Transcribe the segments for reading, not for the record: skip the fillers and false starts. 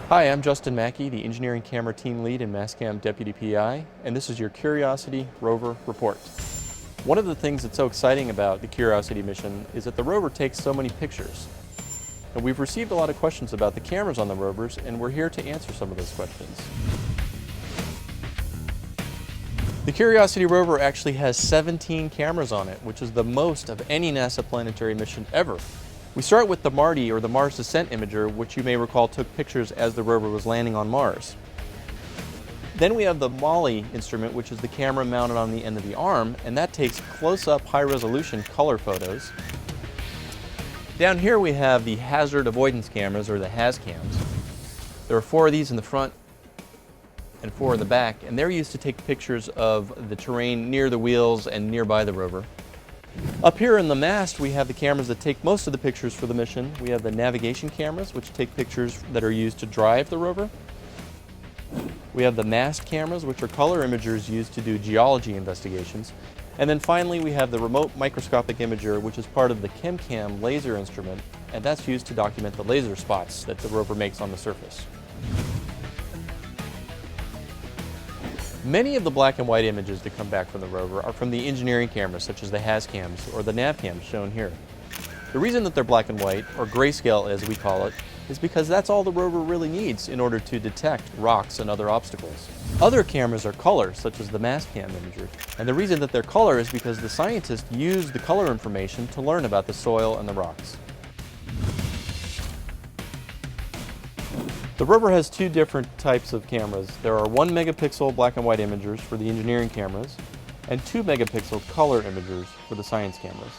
Hi, I'm Justin Mackey, the Engineering Camera Team Lead and Mastcam Deputy PI, and this is your Curiosity rover report. One of the things that's so exciting about the Curiosity mission is that the rover takes so many pictures. And we've received a lot of questions about the cameras on the rovers, and we're here to answer some of those questions. The Curiosity rover actually has 17 cameras on it, which is the most of any NASA planetary mission ever. We start with the MARDI, or the Mars Descent Imager, which you may recall took pictures as the rover was landing on Mars. Then we have the MALI instrument, which is the camera mounted on the end of the arm, and that takes close-up, high-resolution color photos. Down here we have the hazard avoidance cameras, or the HAZCAMs. There are 4 of these in the front and 4 in the back, and they're used to take pictures of the terrain near the wheels and nearby the rover. Up here in the mast, we have the cameras that take most of the pictures for the mission. We have the navigation cameras, which take pictures that are used to drive the rover. We have the mast cameras, which are color imagers used to do geology investigations. And then finally, we have the remote microscopic imager, which is part of the ChemCam laser instrument, and that's used to document the laser spots that the rover makes on the surface. Many of the black and white images that come back from the rover are from the engineering cameras, such as the HAZCAMs or the NavCams shown here. The reason that they're black and white, or grayscale as we call it, is because that's all the rover really needs in order to detect rocks and other obstacles. Other cameras are color, such as the Mastcam imager, and the reason that they're color is because the scientists use the color information to learn about the soil and the rocks. The rover has 2 different types of cameras. There are 1 megapixel black and white imagers for the engineering cameras and 2 megapixel color imagers for the science cameras.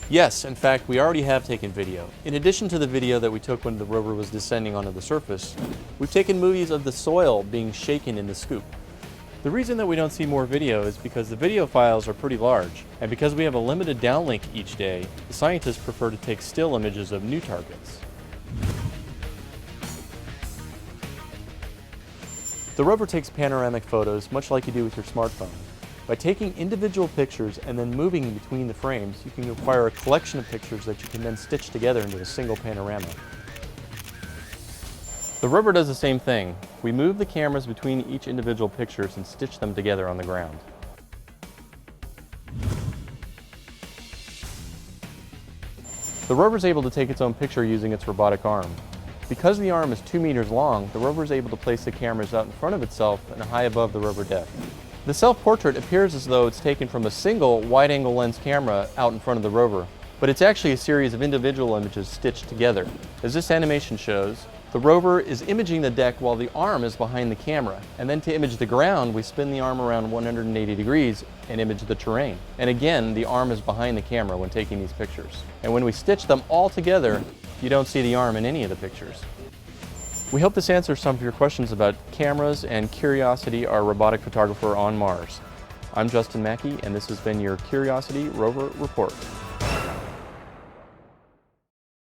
Yes, in fact, we already have taken video. In addition to the video that we took when the rover was descending onto the surface, we've taken movies of the soil being shaken in the scoop. The reason that we don't see more video is because the video files are pretty large, and because we have a limited downlink each day, the scientists prefer to take still images of new targets. The rover takes panoramic photos, much like you do with your smartphone. By taking individual pictures and then moving between the frames, you can acquire a collection of pictures that you can then stitch together into a single panorama. The rover does the same thing. We move the cameras between each individual pictures and stitch them together on the ground. The rover is able to take its own picture using its robotic arm. Because the arm is 2 meters long, the rover is able to place the cameras out in front of itself and high above the rover deck. The self-portrait appears as though it's taken from a single wide-angle lens camera out in front of the rover, but it's actually a series of individual images stitched together. As this animation shows, the rover is imaging the deck while the arm is behind the camera. And then to image the ground, we spin the arm around 180 degrees and image the terrain. And again, the arm is behind the camera when taking these pictures. And when we stitch them all together, you don't see the arm in any of the pictures. We hope this answers some of your questions about cameras and Curiosity, our robotic photographer on Mars. I'm Justin Mackey, and this has been your Curiosity Rover Report.